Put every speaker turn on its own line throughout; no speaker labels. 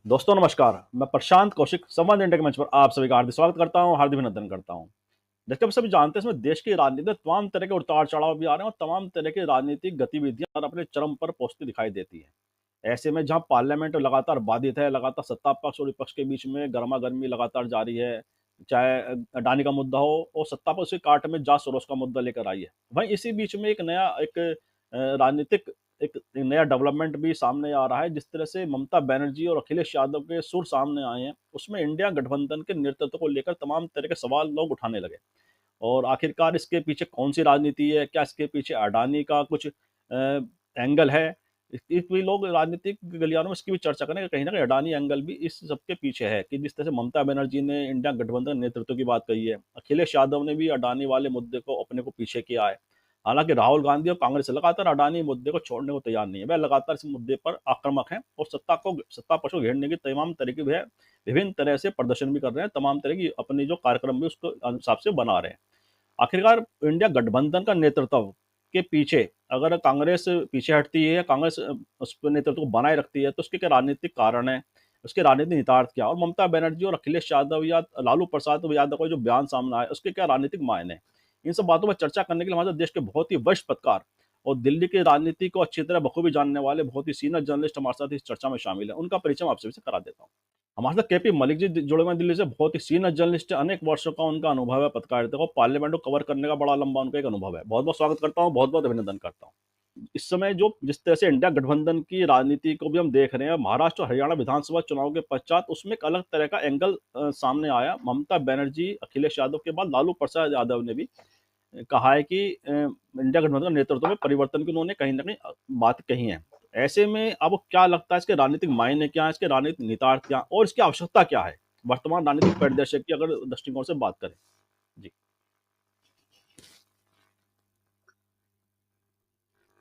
दोस्तों नमस्कार। मैं प्रशांत कौशिक संवाद इंडिया के मंच पर आप सभी का हार्दिक स्वागत करता हूं, हार्दिक अभिनंदन करता हूं। देखिए, आप सभी जानते हैं इसमें देश की राजनीति में तमाम तरह के उतार चढ़ाव भी आ रहे हैं और तमाम तरह की राजनीतिक गतिविधियां और अपने चरम पर पहुंचती दिखाई देती है। ऐसे में जहां पार्लियामेंट लगातार बाधित है, लगातार सत्ता पक्ष और विपक्ष के बीच में गर्मा गर्मी लगातार जारी है, चाहे अडानी का मुद्दा हो और सत्ता पर उसी काट में जांच सरोस का मुद्दा लेकर आई है। वहीं इसी बीच में एक नया एक राजनीतिक एक नया डेवलपमेंट भी सामने आ रहा है। जिस तरह से ममता बनर्जी और अखिलेश यादव के सुर सामने आए हैं, उसमें इंडिया गठबंधन के नेतृत्व को लेकर तमाम तरह के सवाल लोग उठाने लगे। और आखिरकार इसके पीछे कौन सी राजनीति है? क्या इसके पीछे अडानी का कुछ एंगल है? इस भी लोग राजनीतिक गलियारों में इसकी भी चर्चा करें कि कहीं ना कहीं अडानी एंगल भी इस सबके पीछे है। कि जिस तरह से ममता बनर्जी ने इंडिया गठबंधन नेतृत्व की बात कही है, अखिलेश यादव ने भी अडानी वाले मुद्दे को अपने को पीछे किया है। हालांकि राहुल गांधी और कांग्रेस लगातार अडानी मुद्दे को छोड़ने को तैयार नहीं है। वह लगातार इस मुद्दे पर आक्रामक हैं और सत्ता पक्ष को घेरने की तमाम तरह की वह विभिन्न तरह से प्रदर्शन भी कर रहे हैं, तमाम तरह की अपनी जो कार्यक्रम भी उसको हिसाब से बना रहे हैं। आखिरकार इंडिया गठबंधन का नेतृत्व के पीछे अगर कांग्रेस पीछे हटती है या कांग्रेस उस नेतृत्व को बनाए रखती है, तो उसके क्या राजनीतिक कारण है, उसके राजनीतिक निहितार्थ क्या, और ममता बनर्जी और अखिलेश यादव या लालू प्रसाद यादव का जो बयान सामने आया उसके क्या राजनीतिक मायने हैं। इन सब बातों पर चर्चा करने के लिए हमारे देश के बहुत ही वरिष्ठ पत्रकार और दिल्ली की राजनीति को अच्छी तरह बखूबी जानने वाले बहुत ही सीनियर जर्नलिस्ट हमारे साथ इस चर्चा में शामिल है। उनका परिचय मैं आपसे करा देता हूँ। हमारे साथ केपी मलिक जी जुड़े हुए हैं दिल्ली से। बहुत ही सीनियर जर्नलिस्ट है, अनेक वर्षों का उनका अनुभव है पत्रकारिता को, पार्लियामेंट को कवर करने का बड़ा लंबा उनका एक अनुभव है। बहुत बहुत स्वागत करता हूँ, बहुत बहुत अभिनंदन करता हूँ। इस समय जो जिस तरह से इंडिया गठबंधन की राजनीति को भी हम देख रहे हैं, महाराष्ट्र और हरियाणा विधानसभा चुनाव के पश्चात उसमें एक अलग तरह का एंगल सामने आया। ममता बनर्जी अखिलेश यादव के बाद लालू प्रसाद यादव ने भी कहा है कि इंडिया गठबंधन का नेतृत्व में परिवर्तन की उन्होंने कहीं ना कहीं बात कही है। ऐसे में अब क्या लगता है, इसके राजनीतिक मायने क्या है, इसके राजनीतिक निहितार्थ क्या और इसकी आवश्यकता क्या है वर्तमान राजनीतिक परिदृश्य की अगर दृष्टिकोण से बात करें? जी।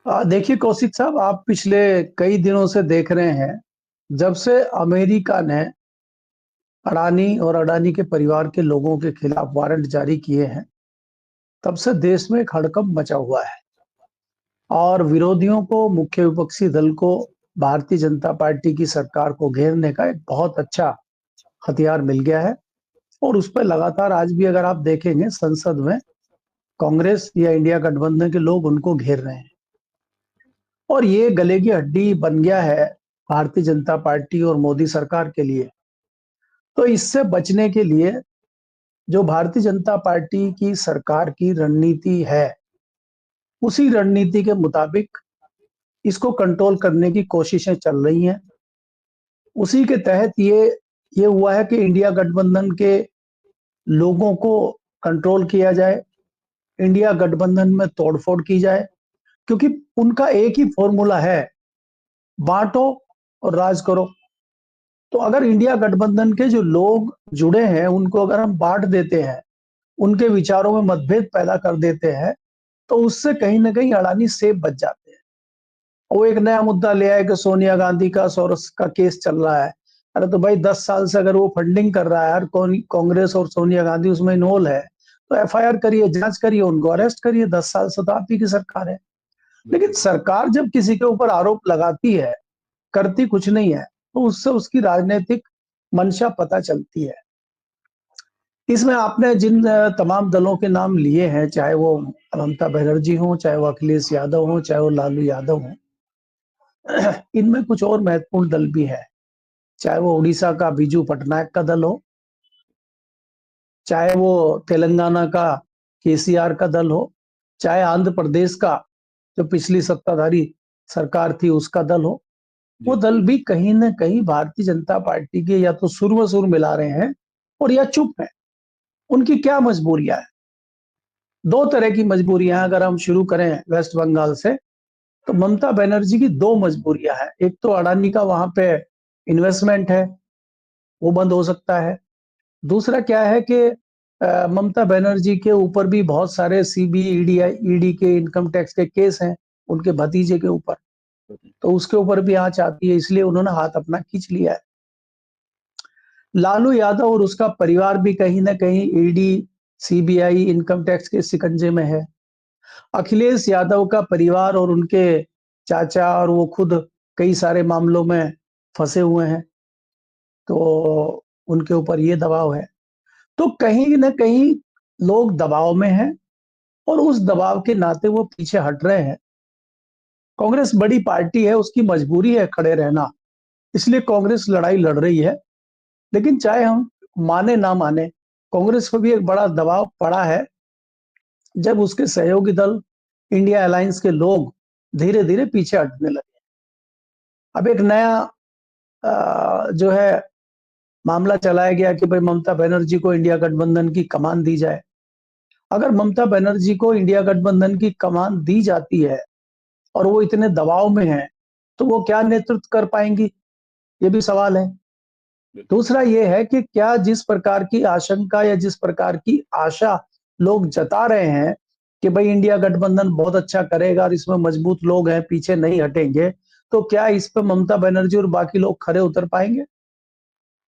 देखिए कौशिक साहब, आप पिछले कई दिनों से देख रहे हैं। जब से अमेरिका ने अडानी और अडानी के परिवार के लोगों के खिलाफ वारंट जारी किए हैं, तब से देश में एक हड़कंप मचा हुआ है और विरोधियों को, मुख्य विपक्षी दल को, भारतीय जनता पार्टी की सरकार को घेरने का एक बहुत अच्छा हथियार मिल गया है। और उस पर लगातार आज भी अगर आप देखेंगे, संसद में कांग्रेस या इंडिया गठबंधन के लोग उनको घेर रहे हैं और ये गले की हड्डी बन गया है भारतीय जनता पार्टी और मोदी सरकार के लिए। तो इससे बचने के लिए जो भारतीय जनता पार्टी की सरकार की रणनीति है, उसी रणनीति के मुताबिक इसको कंट्रोल करने की कोशिशें चल रही हैं। उसी के तहत ये हुआ है कि इंडिया गठबंधन के लोगों को कंट्रोल किया जाए, इंडिया गठबंधन में तोड़फोड़ की जाए, क्योंकि उनका एक ही फॉर्मूला है, बांटो और राज करो। तो अगर इंडिया गठबंधन के जो लोग जुड़े हैं उनको अगर हम बांट देते हैं, उनके विचारों में मतभेद पैदा कर देते हैं, तो उससे कहीं ना कहीं अडानी सेफ बच जाते हैं। वो एक नया मुद्दा ले आए कि सोनिया गांधी का सोरस का केस चल रहा है। अरे तो भाई 10 साल से अगर वो फंडिंग कर रहा है और कांग्रेस और सोनिया गांधी उसमें इन्वॉल्व है, तो एफआईआर करिए, जांच करिए, उनको अरेस्ट करिए। 10 साल से तो आप ही की सरकार है। लेकिन
बिल्कुल।
सरकार जब किसी के ऊपर आरोप लगाती है, करती कुछ नहीं है, तो उससे उसकी राजनीतिक मंशा पता चलती है। इसमें आपने जिन तमाम दलों के नाम लिए हैं, चाहे वो ममता बनर्जी हो, चाहे वो अखिलेश यादव हो, चाहे वो लालू यादव हो, इनमें कुछ और महत्वपूर्ण दल भी है। चाहे वो उड़ीसा का बीजू पटनायक का दल हो, चाहे वो तेलंगाना का केसीआर का दल हो, चाहे आंध्र प्रदेश का जो पिछली सत्ताधारी सरकार थी उसका दल हो, वो
जी।
दल भी कहीं ना कहीं भारतीय जनता पार्टी के या तो सुर में सुर मिला रहे हैं और या चुप है। उनकी क्या मजबूरियां हैं? दो तरह की मजबूरियां हैं। अगर हम शुरू करें वेस्ट बंगाल से, तो ममता बनर्जी की दो मजबूरियां हैं। एक तो अडानी का वहां पे इन्वेस्टमेंट है, वो बंद हो सकता है। दूसरा क्या है कि ममता बनर्जी के ऊपर भी बहुत सारे सीबीआई ईडी ईडी के इनकम टैक्स के केस हैं, उनके भतीजे के ऊपर। तो उसके ऊपर भी आंच आती है, इसलिए उन्होंने हाथ अपना खींच लिया है। लालू यादव और उसका परिवार भी कहीं ना कहीं ईडी, सीबीआई, इनकम टैक्स के शिकंजे में है। अखिलेश यादव का परिवार और उनके चाचा और वो खुद कई सारे मामलों में फंसे हुए हैं। तो उनके ऊपर ये दबाव है। तो कहीं न कहीं लोग दबाव में हैं और उस दबाव के नाते वो पीछे हट रहे हैं। कांग्रेस बड़ी पार्टी है, उसकी मजबूरी है खड़े रहना, इसलिए कांग्रेस लड़ाई लड़ रही है। लेकिन चाहे हम माने ना माने, कांग्रेस पर भी एक बड़ा दबाव पड़ा है, जब उसके सहयोगी दल इंडिया अलायंस के लोग धीरे-धीरे पीछे हटने लगे। अब एक नया जो है मामला चलाया गया कि भाई ममता बनर्जी को इंडिया गठबंधन की कमान दी जाए। अगर ममता बनर्जी को इंडिया गठबंधन की कमान दी जाती है और वो इतने दबाव में हैं, तो वो क्या नेतृत्व कर पाएंगी? ये भी सवाल है।
बिल्कुल।
दूसरा ये है कि क्या जिस प्रकार की आशंका या जिस प्रकार की आशा लोग जता रहे हैं कि भाई इंडिया गठबंधन बहुत अच्छा करेगा और इसमें मजबूत लोग हैं, पीछे नहीं हटेंगे, तो क्या इस पे ममता बनर्जी और बाकी लोग खरे उतर पाएंगे?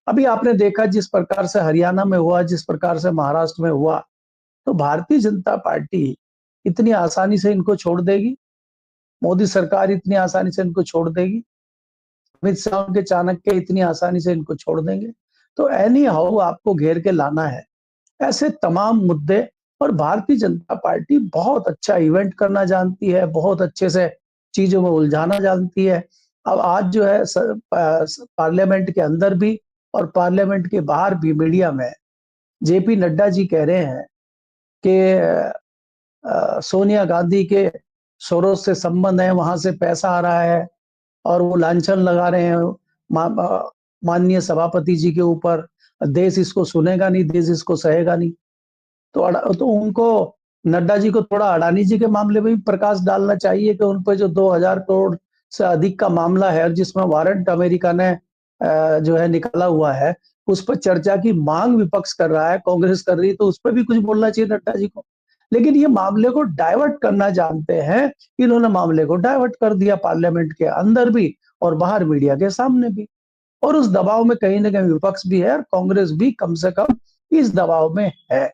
अभी आपने देखा जिस प्रकार से हरियाणा में हुआ, जिस प्रकार से महाराष्ट्र में हुआ, तो भारतीय जनता पार्टी इतनी आसानी से इनको छोड़ देगी? मोदी सरकार इतनी आसानी से इनको छोड़ देगी? अमित शाह के चाणक्य इतनी आसानी से इनको छोड़ देंगे? तो एनी हाउ आपको घेर के लाना है। ऐसे तमाम मुद्दे, और भारतीय जनता पार्टी बहुत अच्छा इवेंट करना जानती है, बहुत अच्छे से चीजों में उलझाना जानती है। अब आज जो है पार्लियामेंट के अंदर भी और पार्लियामेंट के बाहर भी मीडिया में जेपी नड्डा जी कह रहे हैं कि सोनिया गांधी के सोरोस से संबंध है, वहां से पैसा आ रहा है, और वो लांछन लगा रहे हैं माननीय सभापति जी के ऊपर। देश इसको सुनेगा नहीं, देश इसको सहेगा नहीं। तो उनको, नड्डा जी को थोड़ा अडानी जी के मामले में भी प्रकाश डालना चाहिए कि उन पर जो 2000 करोड़ से अधिक का मामला है और जिसमें वारंट अमेरिका ने जो है निकाला हुआ है, उस पर चर्चा की मांग विपक्ष कर रहा है, कांग्रेस कर रही है, तो उस पर भी कुछ बोलना चाहिए नड्डा जी को। लेकिन ये मामले को डाइवर्ट करना जानते हैं, इन्होंने मामले को डाइवर्ट कर दिया पार्लियामेंट के अंदर भी और बाहर मीडिया के सामने भी। और उस दबाव में कहीं ना कहीं विपक्ष भी है और कांग्रेस भी कम से कम इस दबाव में है।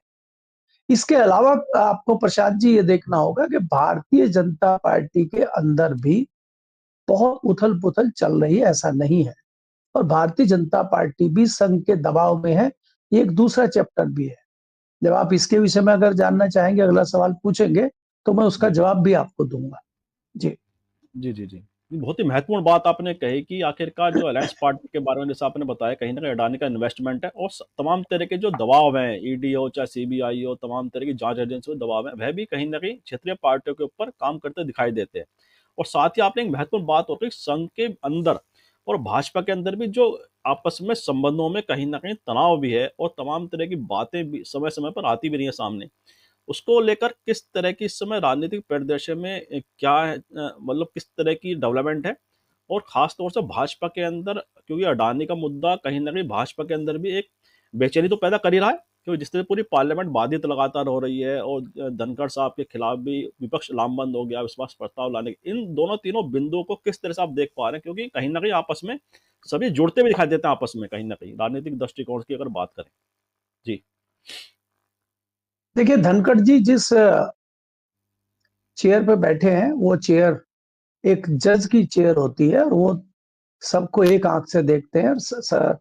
इसके अलावा आपको प्रशांत जी ये देखना होगा कि भारतीय जनता पार्टी के अंदर भी बहुत उथल पुथल चल रही है, ऐसा नहीं है। और भारतीय जनता पार्टी भी संघ के दबाव में है, ये एक दूसरा चैप्टर भी है। जब आप इसके विषय में अगर जानना चाहेंगे, अगला सवाल पूछेंगे, तो मैं उसका
जी
जवाब भी आपको दूंगा। जी।
जी जी जी। ये बहुत ही महत्वपूर्ण बात आपने कही कि आखिरकार जो अलायंस पार्टी के बारे में जैसे आपने बताया, कहीं ना कहीं अडानी का इन्वेस्टमेंट है और तमाम तरह के जो दबाव हैं, ईडी हो चाहे सीबीआई हो, तमाम तरह की जांच एजेंसी हो दबाव है, वह भी कहीं ना कहीं क्षेत्रीय पार्टियों के ऊपर काम करते दिखाई देते हैं। और साथ ही आपने एक महत्वपूर्ण बात और कही, संघ के अंदर और भाजपा के अंदर भी जो आपस में संबंधों में कहीं ना कहीं तनाव भी है और तमाम तरह की बातें भी समय समय पर आती भी रही है सामने। उसको लेकर किस तरह की इस समय राजनीतिक परिदृश्य में क्या है, मतलब किस तरह की डेवलपमेंट है, और खास तौर से भाजपा के अंदर, क्योंकि अडानी का मुद्दा कहीं ना कहीं भाजपा के अंदर भी एक बेचैनी तो पैदा कर ही रहा है, क्योंकि जिस तरह पूरी पार्लियामेंट बाधित लगातार हो रही है और धनखड़ साहब के खिलाफ भी विपक्ष लामबंद हो गया विश्वास प्रस्ताव लाने के, इन दोनों तीनों बिंदुओं को किस तरह से आप देख पा रहे हैं, क्योंकि कहीं ना कहीं आपस में सभी जुड़ते हुए दिखाई देते हैं आपस में, कहीं ना कहीं राजनीतिक दृष्टिकोण की अगर बात करें। जी
देखिए, धनखड़ जी जिस चेयर पे बैठे हैं, वो चेयर एक जज की चेयर होती है और वो सबको एक आंख से देखते हैं और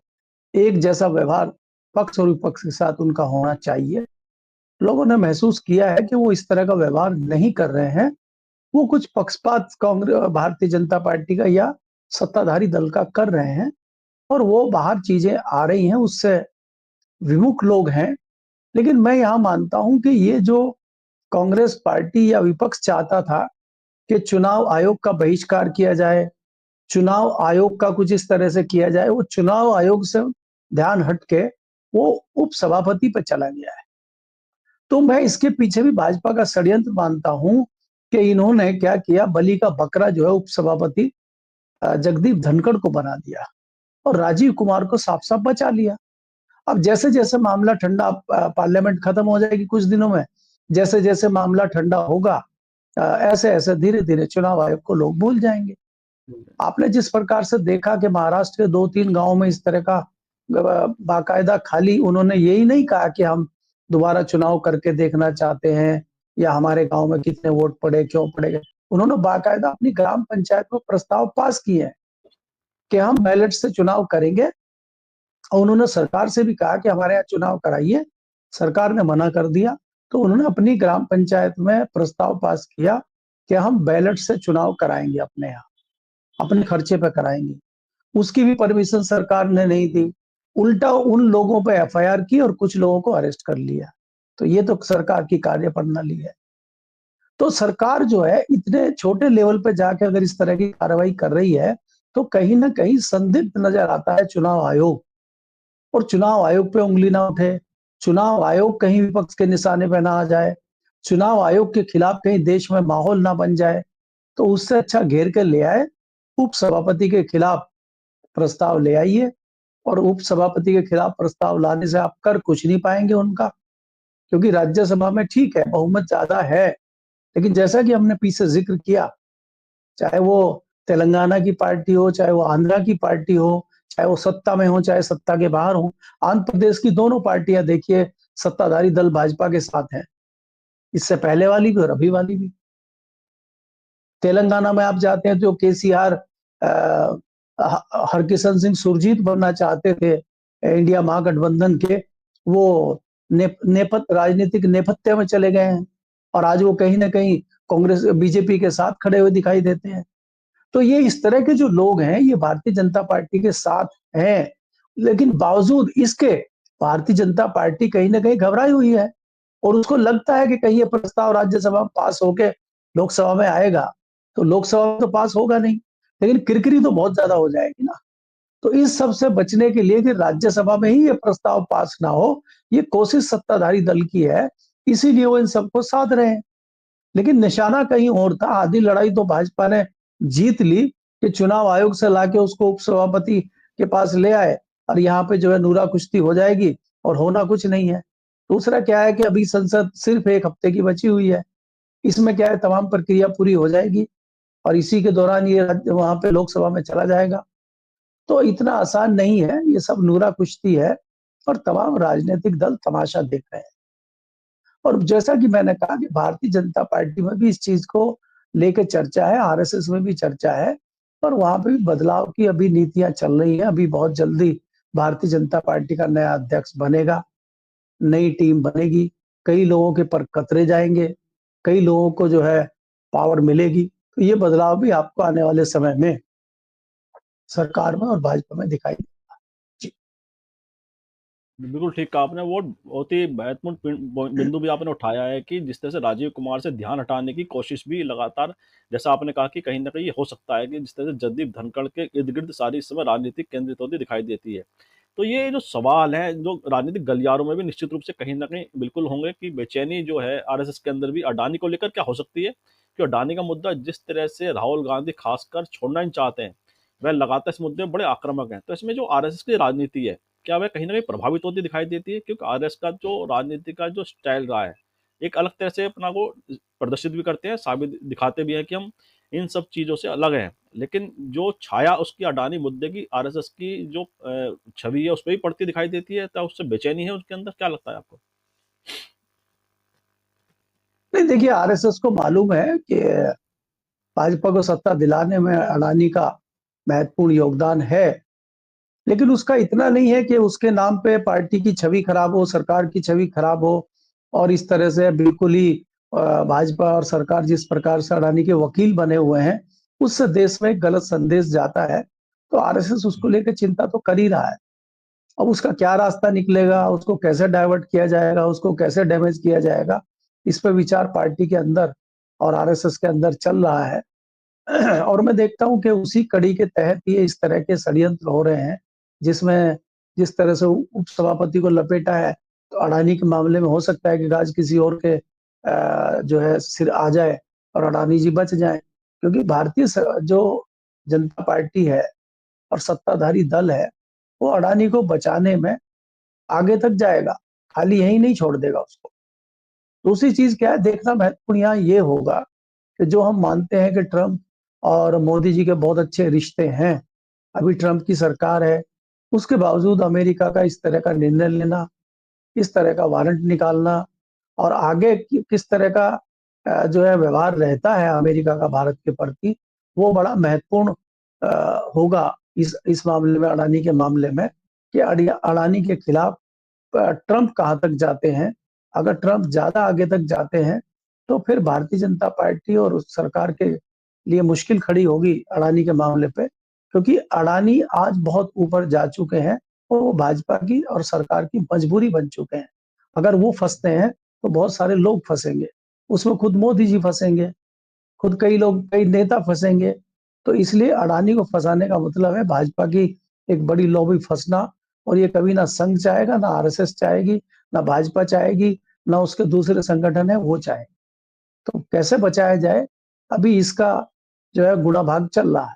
एक जैसा व्यवहार पक्ष और विपक्ष के साथ उनका होना चाहिए। लोगों ने महसूस किया है कि वो इस तरह का व्यवहार नहीं कर रहे हैं। वो कुछ पक्षपात कांग्रेस, भारतीय जनता पार्टी का या सत्ताधारी दल का कर रहे हैं, और वो बाहर चीजें आ रही हैं, उससे विमुख लोग हैं। लेकिन मैं यहाँ मानता हूं कि ये जो कांग्रेस पार्टी या विपक्ष चाहता था कि चुनाव आयोग का बहिष्कार किया जाए, चुनाव आयोग का कुछ इस तरह से किया जाए, वो चुनाव आयोग से ध्यान हटके वो उप सभापति पे चला गया है। तो मैं इसके पीछे भी भाजपा का षड्यंत्र मानता हूं कि इन्होंने क्या किया, बलि का बकरा जो है उप सभापति जगदीप धनखड़ को बना दिया और राजीव कुमार को साफ साफ बचा लिया। अब जैसे जैसे मामला ठंडा, पार्लियामेंट खत्म हो जाएगी कुछ दिनों में, जैसे जैसे मामला ठंडा होगा, ऐसे ऐसे धीरे धीरे चुनाव आयोग को लोग भूल जाएंगे। आपने जिस प्रकार से देखा कि महाराष्ट्र के 2-3 गांवों में इस तरह का बाकायदा, खाली उन्होंने यही नहीं कहा कि हम दोबारा चुनाव करके देखना चाहते हैं या हमारे गांव में कितने वोट पड़े, क्यों पड़े, उन्होंने बाकायदा अपनी ग्राम पंचायत में प्रस्ताव पास किए हैं कि हम बैलेट से चुनाव करेंगे और उन्होंने सरकार से भी कहा कि हमारे यहाँ चुनाव कराइए। सरकार ने मना कर दिया। तो उन्होंने अपनी ग्राम पंचायत में प्रस्ताव पास किया कि हम बैलेट से चुनाव कराएंगे, अपने यहाँ अपने खर्चे पे कराएंगे। उसकी भी परमिशन सरकार ने नहीं दी। उल्टा उन लोगों पे एफआईआर की और कुछ लोगों को अरेस्ट कर लिया। तो ये तो सरकार की कार्यप्रणाली है। तो सरकार जो है इतने छोटे लेवल पे जाके अगर इस तरह की कार्रवाई कर रही है, तो कहीं ना कहीं संदिग्ध नजर आता है चुनाव आयोग। और चुनाव आयोग पे उंगली ना उठे, चुनाव आयोग कहीं विपक्ष के निशाने पे ना आ जाए, चुनाव आयोग के खिलाफ कहीं देश में माहौल ना बन जाए, तो उससे अच्छा घेर के ले आए, उप सभापति के खिलाफ प्रस्ताव ले आइए। और उप सभापति के खिलाफ प्रस्ताव लाने से आप कर कुछ नहीं पाएंगे उनका, क्योंकि राज्यसभा में ठीक है बहुमत ज्यादा है, लेकिन जैसा कि हमने पीछे जिक्र किया, चाहे वो तेलंगाना की पार्टी हो, चाहे वो आंध्रा की पार्टी हो, चाहे वो सत्ता में हो, चाहे सत्ता के बाहर हो, आंध्र प्रदेश की दोनों पार्टियां देखिए सत्ताधारी दल भाजपा के साथ हैं, इससे पहले वाली भी और अभी वाली भी। तेलंगाना में आप जाते हैं तो केसीआर हरकिशन सिंह सुरजीत बनना चाहते थे इंडिया महागठबंधन के, वो नेपथ राजनीतिक नेपथ्य में चले गए हैं, और आज वो कहीं ना कहीं कांग्रेस बीजेपी के साथ खड़े हुए दिखाई देते हैं। तो ये इस तरह के जो लोग हैं ये भारतीय जनता पार्टी के साथ हैं, लेकिन बावजूद इसके भारतीय जनता पार्टी कहीं ना कहीं घबराई हुई है, और उसको लगता है कि कहीं ये प्रस्ताव राज्यसभा में पास होके लोकसभा में आएगा, तो लोकसभा में तो पास होगा नहीं, लेकिन किरकिरी तो बहुत ज्यादा हो जाएगी ना। तो इस सब से बचने के लिए कि राज्यसभा में ही ये प्रस्ताव पास ना हो, ये कोशिश सत्ताधारी दल की है, इसीलिए वो इन सबको साध रहे हैं। लेकिन निशाना कहीं और था। आधी लड़ाई तो भाजपा ने जीत ली कि चुनाव आयोग से लाके उसको उपसभापति के पास ले आए, और यहाँ पे जो है नूरा कुश्ती हो जाएगी, और होना कुछ नहीं है। दूसरा क्या है कि अभी संसद सिर्फ एक हफ्ते की बची हुई है, इसमें क्या है तमाम प्रक्रिया पूरी हो जाएगी, और इसी के दौरान ये वहां पे लोकसभा में चला जाएगा। तो इतना आसान नहीं है, ये सब नूरा कुश्ती है, और तमाम राजनीतिक दल तमाशा देख रहे हैं। और जैसा कि मैंने कहा कि भारतीय जनता पार्टी में भी इस चीज को लेकर चर्चा है, आरएसएस में भी चर्चा है, और वहां पे भी बदलाव की अभी नीतियां चल रही हैं। अभी बहुत जल्दी भारतीय जनता पार्टी का नया अध्यक्ष बनेगा, नई टीम बनेगी, कई लोगों के पर कतरे जाएंगे, कई लोगों को जो है पावर मिलेगी। तो ये बदलाव भी आपको आने वाले समय में सरकार में और भाजपा में दिखाई देगा। जी।
बिल्कुल ठीक कहा आपने। वो बहुत ही महत्वपूर्ण बिंदु भी आपने उठाया है कि जिस तरह से राजीव कुमार से ध्यान हटाने की कोशिश भी लगातार, जैसा आपने कहा कि कहीं ना कहीं ये हो सकता है कि जिस तरह से जगदीप धनखड़ के इर्द गिर्द सारी इस समय राजनीति केंद्रित होती दिखाई देती है। तो ये जो सवाल है जो राजनीतिक गलियारों में भी निश्चित रूप से कहीं ना कहीं बिल्कुल होंगे कि बेचैनी जो है आरएसएस के अंदर भी अडानी को लेकर क्या हो सकती है, कि अडानी का मुद्दा जिस तरह से राहुल गांधी खासकर छोड़ना नहीं चाहते हैं, वह लगातार इस मुद्दे में बड़े आक्रामक हैं। तो इसमें जो आरएसएस की राजनीति है, क्या वह कहीं न कहीं प्रभावित होती दिखाई देती है? क्योंकि आरएस का जो राजनीति का जो स्टाइल रहा है, एक अलग तरह से अपना को प्रदर्शित भी करते हैं, साबित दिखाते भी हैं कि हम इन सब चीज़ों से अलग हैं। लेकिन जो छाया उसकी अडानी मुद्दे की आरएसएस की जो छवि है, उस पे भी पड़ती दिखाई देती है, तो उससे बेचैनी है उसके अंदर, क्या लगता है आपको?
नहीं, देखिए आरएसएस को मालूम है कि भाजपा को सत्ता दिलाने में अडानी का महत्वपूर्ण योगदान है, लेकिन उसका इतना नहीं है कि उसके नाम पे पार्टी की छवि खराब हो, सरकार की छवि खराब हो, और इस तरह से बिल्कुल ही भाजपा और सरकार जिस प्रकार से अडानी के वकील बने हुए हैं, उससे देश में एक गलत संदेश जाता है। तो आरएसएस उसको लेकर चिंता तो कर ही रहा है। अब उसका क्या रास्ता निकलेगा, उसको कैसे डाइवर्ट किया जाएगा, उसको कैसे डैमेज किया जाएगा, इस पर विचार पार्टी के अंदर और आरएसएस के अंदर चल रहा है। और मैं देखता हूं कि उसी कड़ी के तहत ये इस तरह के षड्यंत्र हो रहे हैं, जिसमें जिस तरह से उप सभापति को लपेटा है, तो अडानी के मामले में हो सकता है कि राज किसी और के जो है सिर आ जाए और अडानी जी बच जाए, क्योंकि जो जनता पार्टी है और सत्ताधारी दल है, वो अडानी को बचाने में आगे तक जाएगा, खाली यही नहीं छोड़ देगा उसको। दूसरी चीज क्या है, देखना महत्वपूर्ण यहाँ ये होगा कि जो हम मानते हैं कि ट्रंप और मोदी जी के बहुत अच्छे रिश्ते हैं, अभी ट्रंप की सरकार है, उसके बावजूद अमेरिका का इस तरह का निर्णय लेना, इस तरह का वारंट निकालना, और आगे किस तरह का जो है व्यवहार रहता है अमेरिका का भारत के प्रति, वो बड़ा महत्वपूर्ण होगा इस मामले में, अडानी के मामले में। कि अडानी के खिलाफ ट्रंप कहाँ तक जाते हैं। अगर ट्रंप ज्यादा आगे तक जाते हैं तो फिर भारतीय जनता पार्टी और उस सरकार के लिए मुश्किल खड़ी होगी अडानी के मामले पे, क्योंकि अडानी आज बहुत ऊपर जा चुके हैं और वो भाजपा की और सरकार की मजबूरी बन चुके हैं। अगर वो फंसते हैं तो बहुत सारे लोग फंसेंगे, उसमें खुद मोदी जी फंसेंगे, खुद कई लोग, कई नेता फंसेंगे। तो इसलिए अडानी को फंसाने का मतलब है भाजपा की एक बड़ी लॉबी फंसना, और ये कभी ना संघ चाहेगा, ना आरएसएस चाहेगी, ना भाजपा चाहेगी, ना उसके दूसरे संगठन है वो चाहे। तो कैसे बचाया जाए, अभी इसका जो है गुणा भाग चल रहा है।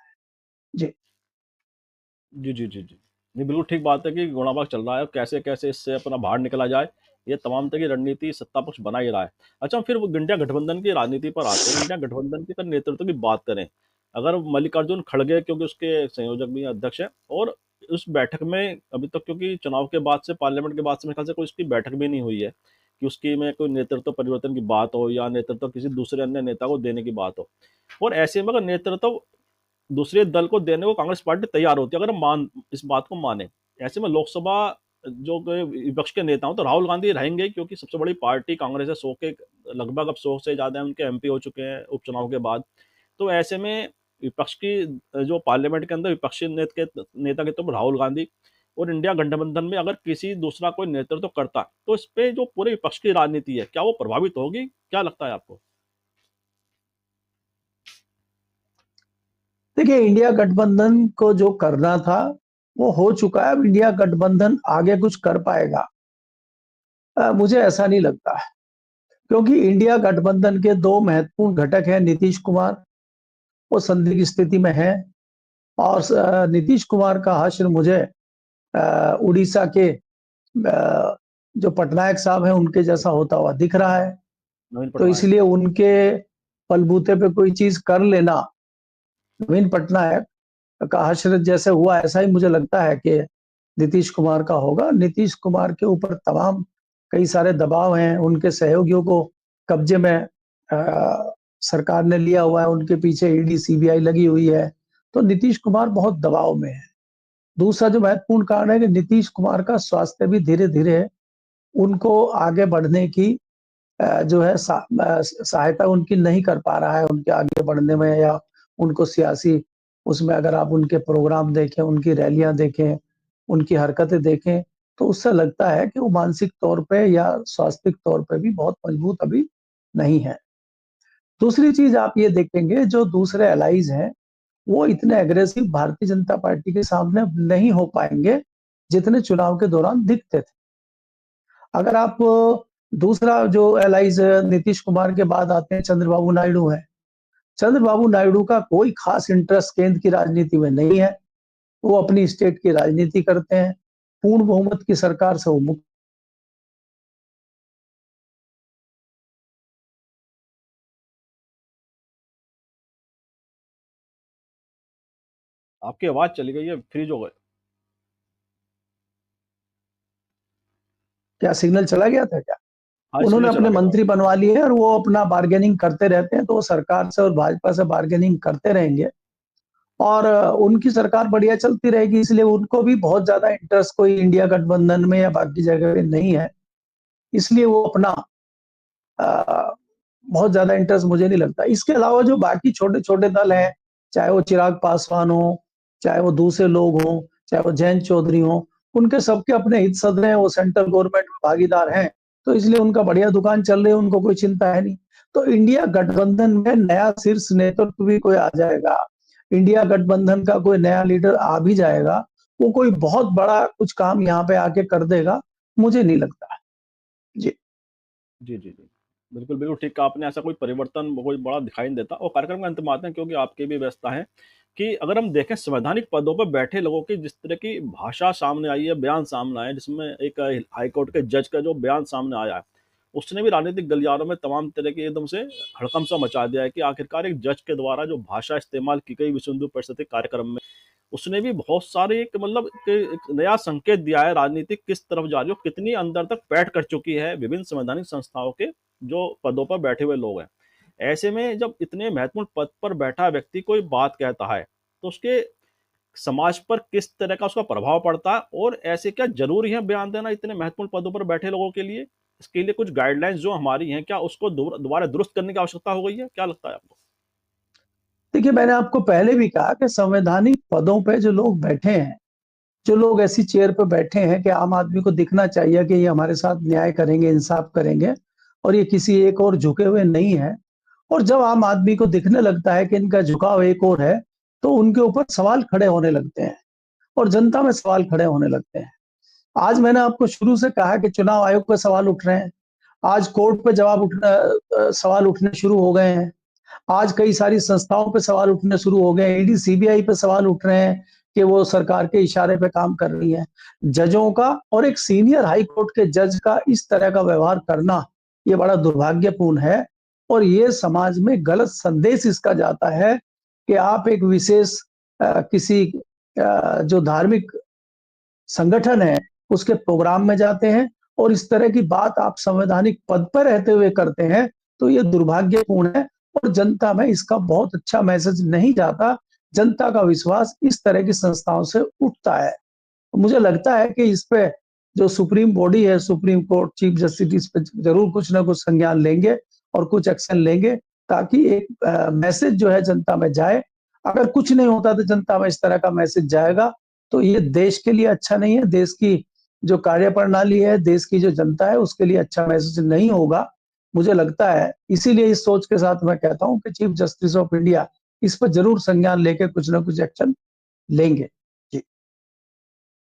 जी।
जी, जी, जी, जी। नहीं, बिल्कुल ठीक बात है कि गुणाभाग चल रहा है और कैसे-कैसे इससे अपना बाहर निकला जाए, ये तमाम तरह की रणनीति सत्ता पक्ष बना ही रहा है। अच्छा, फिर वो इंडिया गठबंधन की राजनीति पर आते हैं। इंडिया गठबंधन के अगर नेतृत्व की बात करें, अगर मल्लिकार्जुन खड़गे क्योंकि उसके संयोजक भी हैं, अध्यक्ष हैं, और उस बैठक में अभी तक, क्योंकि चुनाव के बाद से, पार्लियामेंट के बाद से मेरे ख्याल से कोई उसकी बैठक भी नहीं हुई है कि उसकी में कोई नेतृत्व परिवर्तन की बात हो या नेतृत्व किसी दूसरे अन्य नेता को देने की बात हो। और ऐसे में अगर नेतृत्व दूसरे दल को देने को कांग्रेस पार्टी तैयार होती है, अगर हम इस बात को माने। ऐसे में लोकसभा जो विपक्ष के नेता हो तो राहुल गांधी रहेंगे, क्योंकि सबसे बड़ी पार्टी कांग्रेस है, 100 के लगभग, अब 100 से ज्यादा उनके एमपी हो चुके हैं उपचुनाव के बाद। तो ऐसे में विपक्ष की जो पार्लियामेंट के अंदर विपक्षी नेता के तौर पर राहुल गांधी, और इंडिया गठबंधन में अगर किसी दूसरा कोई नेतृत्व तो करता, तो इस पे जो पूरे विपक्ष की राजनीति है, क्या वो प्रभावित होगी? क्या लगता है आपको?
देखिए, इंडिया गठबंधन को जो करना था वो हो चुका है। अब इंडिया गठबंधन आगे कुछ कर पाएगा, मुझे ऐसा नहीं लगता है, क्योंकि इंडिया गठबंधन के दो महत्वपूर्ण घटक हैं। नीतीश कुमार वो संदिग्ध की स्थिति में है, और नीतीश कुमार का हश्र मुझे उड़ीसा के जो पटनायक साहब हैं उनके जैसा होता हुआ दिख रहा है।
नवीन
तो
पटनायक।
इसलिए उनके बलबूते पे कोई चीज कर लेना, नवीन पटनायक का हश्र जैसे हुआ, ऐसा ही मुझे लगता है कि नीतीश कुमार का होगा। नीतीश कुमार के ऊपर तमाम कई सारे दबाव हैं, उनके सहयोगियों को कब्जे में सरकार ने लिया हुआ है, उनके पीछे ईडी सीबीआई लगी हुई है। तो नीतीश कुमार बहुत दबाव में है। दूसरा जो महत्वपूर्ण कारण है कि नीतीश कुमार का स्वास्थ्य भी धीरे धीरे उनको आगे बढ़ने की जो है सहायता उनकी नहीं कर पा रहा है उनके आगे बढ़ने में, या उनको सियासी उसमें अगर आप उनके प्रोग्राम देखें, उनकी रैलियां देखें, उनकी हरकतें देखें, तो उससे लगता है कि वो मानसिक तौर पे या स्वास्थ्यिक तौर पे भी बहुत मजबूत अभी नहीं है। दूसरी चीज आप ये देखेंगे, जो दूसरे एलाइज हैं वो इतने एग्रेसिव भारतीय जनता पार्टी के सामने अब नहीं हो पाएंगे जितने चुनाव के दौरान दिखते थे। अगर आप दूसरा जो एलाइज नीतीश कुमार के बाद आते हैं, चंद्रबाबू नायडू है। चंद्रबाबू नायडू का कोई खास इंटरेस्ट केंद्र की राजनीति में नहीं है, वो अपनी स्टेट की राजनीति करते हैं। पूर्ण बहुमत की सरकार से वो मुक्त।
आपकी आवाज चली गई है, फ्रीज हो गए।
क्या सिग्नल चला गया था क्या?
हाँ,
उन्होंने
सिग्नल
अपने
चला गया था।
मंत्री बनवा लिए हैं और वो अपना बार्गेनिंग करते रहते हैं, तो वो सरकार से और भाजपा से बार्गेनिंग करते रहेंगे, और उनकी सरकार बढ़िया चलती रहेगी। इसलिए उनको भी बहुत ज्यादा इंटरेस्ट कोई इंडिया गठबंधन में या बाकी जगह पे नहीं है। इसलिए वो अपना बहुत ज्यादा इंटरेस्ट मुझे नहीं लगता। इसके अलावा जो बाकी छोटे छोटे दल हैं, चाहे वो चिराग पासवान हो, चाहे वो दूसरे लोग हों, चाहे वो जयंत चौधरी हो, उनके सबके अपने हित सद हैं, वो सेंट्रल गवर्नमेंट में भागीदार हैं, तो इसलिए उनका बढ़िया दुकान चल रही है, उनको कोई चिंता है नहीं। तो इंडिया गठबंधन में नया शीर्ष नेतृत्व भी कोई आ जाएगा, इंडिया गठबंधन का कोई नया लीडर आ भी जाएगा, वो कोई बहुत बड़ा कुछ काम यहाँ पे आके कर देगा, मुझे नहीं लगता। जी।
जी, जी, जी। बिल्कुल, बिल्कुल ठीक कहा आपने, ऐसा कोई परिवर्तन कोई बड़ा दिखाई नहीं देता। और कार्यक्रम के अंत में आते हैं, क्योंकि आपकी भी व्यस्तता है, कि अगर हम देखें संवैधानिक पदों पर बैठे लोगों की जिस तरह की भाषा सामने आई है, बयान सामने आए, जिसमें एक हाई कोर्ट के जज का जो बयान सामने आया है, उसने भी राजनीतिक गलियारों में तमाम तरह के एकदम से हड़कंप सा मचा दिया है कि आखिरकार एक जज के द्वारा जो भाषा इस्तेमाल की गई विश्व हिंदू परिषद के कार्यक्रम में, उसने भी बहुत सारे एक मतलब एक नया संकेत दिया है राजनीति किस तरफ जा रही है, कितनी अंदर तक पैठ कर चुकी है विभिन्न संवैधानिक संस्थाओं के जो पदों पर बैठे हुए लोग हैं। ऐसे में जब इतने महत्वपूर्ण पद पर बैठा व्यक्ति कोई बात कहता है, तो उसके समाज पर किस तरह का उसका प्रभाव पड़ता है, और ऐसे क्या जरूरी है बयान देना इतने महत्वपूर्ण पदों पर बैठे लोगों के लिए? इसके लिए कुछ गाइडलाइंस जो हमारी हैं, क्या उसको दोबारा दुरुस्त करने की आवश्यकता हो गई है? क्या लगता है आपको?
देखिए, मैंने आपको पहले भी कहा कि संवैधानिक पदों पे जो लोग बैठे हैं, जो लोग ऐसी चेयर पे बैठे हैं कि आम आदमी को दिखना चाहिए कि ये हमारे साथ न्याय करेंगे, इंसाफ करेंगे और ये किसी एक और झुके हुए नहीं है। और जब आम आदमी को दिखने लगता है कि इनका झुकाव एक और है, तो उनके ऊपर सवाल खड़े होने लगते हैं और जनता में सवाल खड़े होने लगते हैं। आज मैंने आपको शुरू से कहा कि चुनाव आयोग पे सवाल उठ रहे हैं। आज कोर्ट पे सवाल उठने शुरू हो गए हैं। आज कई सारी संस्थाओं पे सवाल उठने शुरू हो गए हैं। ईडी, सीबीआई पे सवाल उठ रहे हैं कि वो सरकार के इशारे पे काम कर रही है। जजों का और एक सीनियर हाई कोर्ट के जज का इस तरह का व्यवहार करना, ये बड़ा दुर्भाग्यपूर्ण है और ये समाज में गलत संदेश इसका जाता है कि आप एक विशेष किसी जो धार्मिक संगठन है, उसके प्रोग्राम में जाते हैं और इस तरह की बात आप संवैधानिक पद पर रहते हुए करते हैं, तो ये दुर्भाग्यपूर्ण है और जनता में इसका बहुत अच्छा मैसेज नहीं जाता। जनता का विश्वास इस तरह की संस्थाओं से उठता है। मुझे लगता है कि इस पे जो सुप्रीम बॉडी है, सुप्रीम कोर्ट, चीफ जस्टिस, इस पे जरूर कुछ ना कुछ संज्ञान लेंगे और कुछ एक्शन लेंगे, ताकि एक मैसेज जो है जनता में जाए। अगर कुछ नहीं होता तो जनता में इस तरह का मैसेज जाएगा, तो ये देश के लिए अच्छा नहीं है। देश की जो कार्यप्रणाली है, देश की जो जनता है, उसके लिए अच्छा मैसेज नहीं होगा, मुझे लगता है। इसीलिए इस सोच के साथ मैं कहता हूं कि चीफ जस्टिस ऑफ इंडिया इस पर जरूर संज्ञान लेके कुछ ना कुछ एक्शन लेंगे। जी।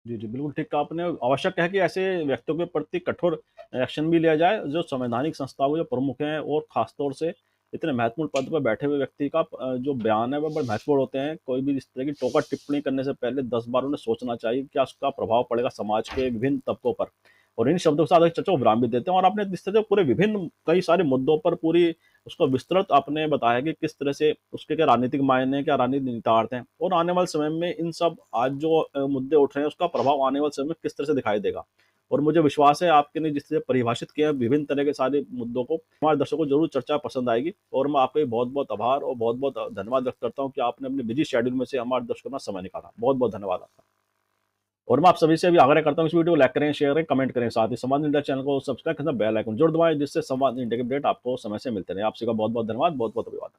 जी, जी, बिल्कुल ठीक कहा आपने। आवश्यक है कि ऐसे व्यक्तियों के प्रति कठोर एक्शन भी लिया जाए, जो संवैधानिक संस्थाओं के जो प्रमुख हैं, और खासतौर से इतने महत्वपूर्ण पद पर बैठे हुए व्यक्ति का जो बयान है वह बड़े महत्वपूर्ण होते हैं। कोई भी इस तरह की टोका टिप्पणी करने से पहले 10 बार उन्हें सोचना चाहिए, क्या उसका प्रभाव पड़ेगा समाज के विभिन्न तबकों पर। और इन शब्दों के साथ एक चर्चा को विराम भी देते हैं, और आपने इस तरह से पूरे विभिन्न कई सारे मुद्दों पर पूरी उसको विस्तृत आपने बताया कि किस तरह से उसके क्या राजनीतिक मायने हैं, क्या राजनीतिक निहितार्थ हैं, और आने वाले समय में इन सब आज जो मुद्दे उठ रहे हैं उसका प्रभाव आने वाले समय में किस तरह से दिखाई देगा। और मुझे विश्वास है आपके ने जिस तरह परिभाषित किया है विभिन्न तरह के सारे मुद्दों को, हमारे दर्शकों को जरूर चर्चा पसंद आएगी। और मैं आपका बहुत बहुत आभार और बहुत बहुत धन्यवाद व्यक्त करता हूँ कि आपने अपने बिजी शेड्यूल में से हमारे दर्शकों का समय निकाला। बहुत बहुत धन्यवाद आपका। और मैं आप सभी से भी आग्रह करता हूँ इस वीडियो को लाइक करें, शेयर करें, कमेंट करें, साथ ही संवाद इंडिया चैनल को सब्सक्राइब करना, बेल आइकन जरूर दबाएं, जिससे संवाद इंडिया के अपडेट आपको समय से मिलते रहे। आप सभी का बहुत बहुत धन्यवाद, बहुत बहुत अभिवादन।